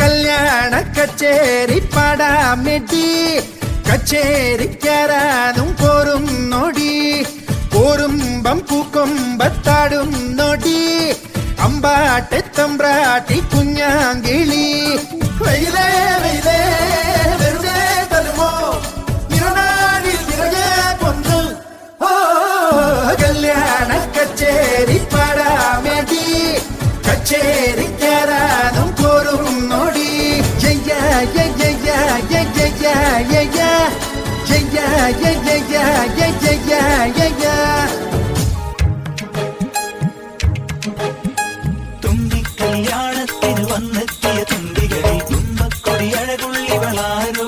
കല്യാണ കച്ചേരി പാടാമെടി കച്ചേരിക്കാരാനും പോരും നോടി പോരുമ്പം പൂക്കൊമ്പത്താടും നോടി അമ്പാട്ടെ തമ്പ്രാട്ടി കുഞ്ഞാങ്കിളി വെയിലേ വെയിലേ വെറുതെ തരുമോ ഇരുനാടിൽ നിറയെ കൊന്ന് കല്യാണ കച്ചേരി പാടാമെടി കച്ചേരിക്കാരാനും പോരും നോടി തുമ്പി കല്യാണത്തിന് വന്നെത്തിയ തുമ്പികളെ തുമ്പക്കൊടി അഴകുള്ളി വളാരോ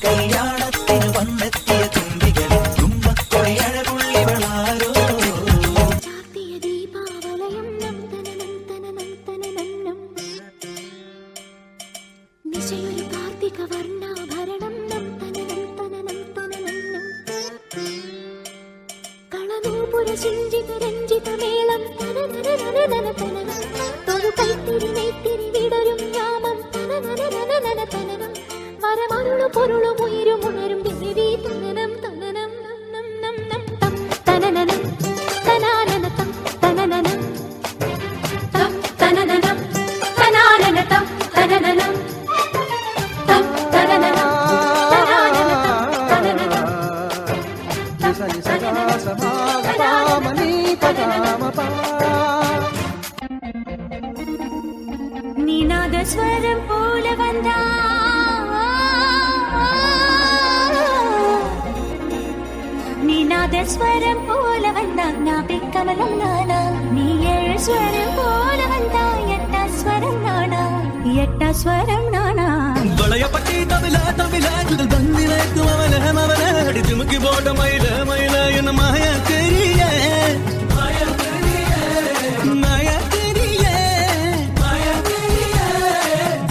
കല്യാണത്തിന് വന്നെത്തിയ തുമ്പികളെ തുമ്പക്കൊടി അഴകുള്ളി വളാരോ പൊരുളും ഉയരും ഉണരും ദേവി തനനം തനനം തനനനം തനാനനതം തനനനം തം തനനനം തനാനനതം തനനനം തം തനനനം തനാനനതം തനനനം നിനാദ സ്വരം പോലെ വന്നാ സ്വരം പോലെ വന്നാ നാഭിക്കമലം നാണാ നീ ഏഴ് സ്വരം പോലെ വന്നാ എട്ടാ സ്വരം നാണാ എട്ടാ സ്വരം നാണാ വളയപ്പട്ടി തവില തവില ചുടൽ ബന്ദിലേക്കും അവനെ അവനെ അടിച്ചുമുക്കി പോട്ട മയില മയില എന്ന മായക്കരിയേ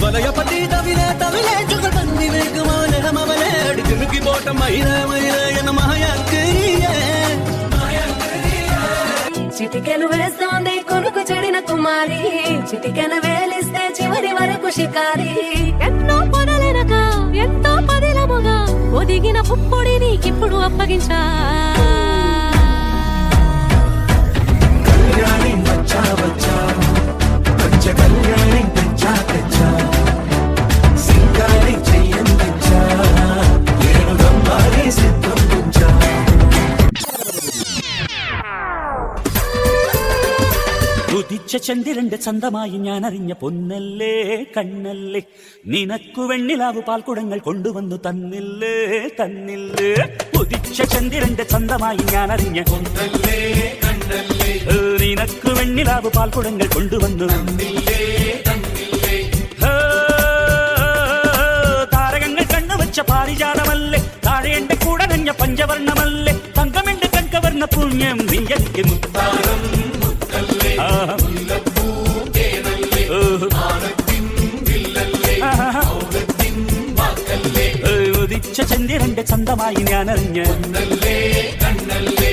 വളയപ്പട്ടി തവില തവില ചുടൽ ബന്ദിലേക്കും അവനെ അവനെ അടിച്ചുമുക്കി പോട്ട മയില മയില എന്ന మాయక్കരിయే చిటికెను వేస్తోంది కొనుకు చెడిన కుమారి చిటికెను వేలిస్తే చివరి వరకు షికారి ఎన్నో పొదలెనక ఎంతో పదిలముగా ఒదిగిన పుప్పొడి నీకిప్పుడు అప్పగించా కళ్యాణి వచ్చా వచ్చా వచ్చ కళ్యాణి తెచ్చా తెచ్చా సింగారి చెయ్యని తెచ్చా ఏడు గంబారి సిద్ధం తెచ్చా ഉദിച്ച ചന്ദ്രന്റെ ചന്തമായി ഞാൻ അറിഞ്ഞ പൊന്നല്ലേ കണ്ണല്ലേ നിനക്കു വെണ്ണിലാവ് പാൽക്കുടങ്ങൾ കൊണ്ടുവന്നു തന്നില്ലേ തന്നില്ലേ ഉദിച്ച ചന്ദ്രന്റെ ചന്തമായി ഞാൻ അറിഞ്ഞ പൊന്നല്ലേ കണ്ണല്ലേ നിനക്കു വെണ്ണിലാവ് പാൽക്കുടങ്ങൾ കൊണ്ടുവന്നു തന്നില്ലേ തന്നില്ലേ താരകങ്ങൾ കണ്ണുവച്ച പാരിജാതമല്ലേ താഴെ എന്റെ കൂടെ നഞ്ഞ പഞ്ചവർണ്ണമല്ലേ തങ്കമെന്റെ കൺകവർണ്ണ പുണ്യം നിയലിക്ക് മുത്താരം ഉദിച്ച ചന്ദ്രന്റെ ചന്തമായി ഞാൻ അറിഞ്ഞ കണ്ണല്ലേ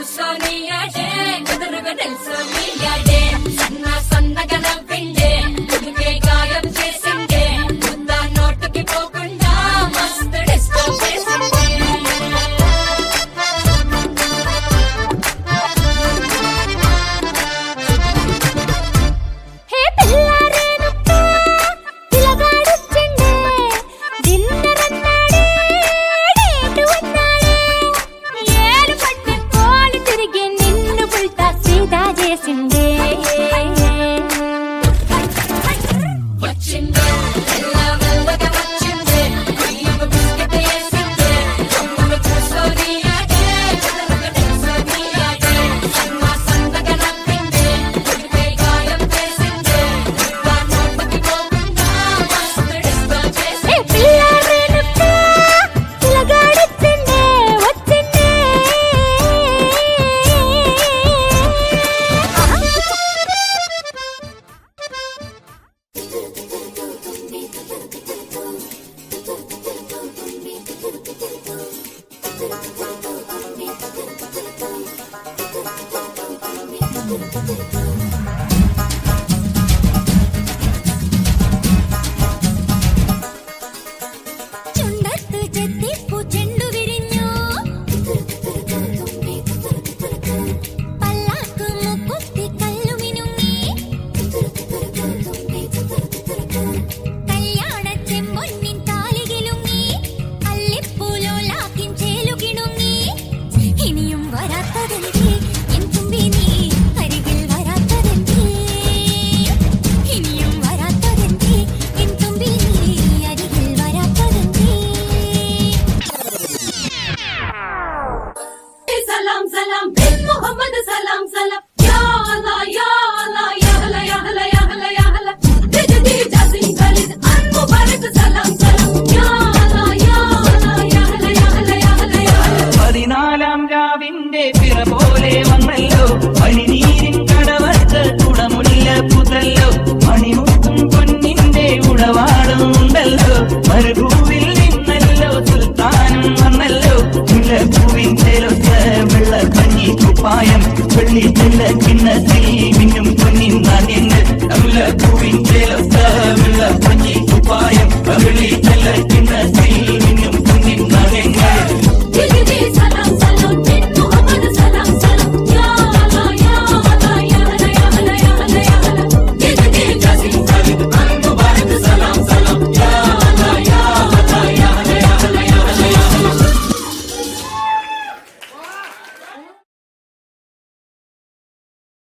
కూర్చొనియాడే కుదురుగా తెలుసొనియాడే సన్న సన్నగా నవ్విండే కుదుకే గాయం చేసిండే ముద్ద నోటుకి పోకుండా మస్తు డిస్టర్బ్ చేసిండే హే పిల్లారేనుక్క పిలగాడొచ్చిండే డిన్నర్ అన్నాడే డేటు అన్నాడే ఏలు పట్టి పోలు తిరిగి నిన్ను పుల్టా సీదా చేసిండే వచ్చిందే మెల్లమెల్లగా వచ్చిందే అయ్యమ్మ బిస్కెట్ వేసిందే అమ్మను కూర్చొనియాడే కుదురుగా తెలుసొనియాడే సన్న సన్నగా నవ్విందే కుదుకే గాయం చేసిందే ముద్ద నోటుకి పోకుండా మస్తు డిస్టర్బ్ చేసిందే హే పిల్లారేనుక్క పిలగాడొచ్చిండే వచ్చిండే ചുണ്ടത്ത് ചെത്തിപ്പൂ ചെണ്ടു വിരിഞ്ഞു പല്ലാക്ക് മുക്കുത്തി കല്ലു മിനുങ്ങി കല്യാണ ചെമ്പൊന്നിൻ താലികിലുങ്ങി അല്ലിപ്പൂലോലാക്കിൻ ചേലുകിണുങ്ങി ഇനിയും വരാത്തതെന്തേ എൻ തുമ്പി നീ അരികിൽ വരാത്തതെന്തേ ഇനിയും വരാത്തതെന്തേ എൻ തുമ്പി നീ അരികിൽ വരാത്തതെന്തേ सलाम सलाम बिन मोहम्मद सलाम सलाम या अल्लाह या अल्लाह या हला या हला या हला या हला दिजदी जासिन खलीद अन मुबारक सलाम सलाम या अल्लाह या अल्लाह या हला या हला या हला या हला പതിനാലാം രാവിന്റെ പിറ പോലെ വന്നല്ലോ മണിനീരിൻ കടവത്ത് കുടമുല്ല പുതല്ലോ മണിമുത്തും പൊന്നിന്റെ ഉടവാടുന്നുണ്ടല്ലോ മരുഭൂവിൽ നിന്നല്ലോ സുൽത്താനും വന്നല്ലോ മുല്ലപ്പൂവിൻ ചേലൊച്ച വെള്ള കഞ്ഞി കുപ്പായം വെള്ളി ചെല്ല കിണ്ണത്തിൽ മിന്നും പൊന്നിൻ നാണ്യങ്ങൾ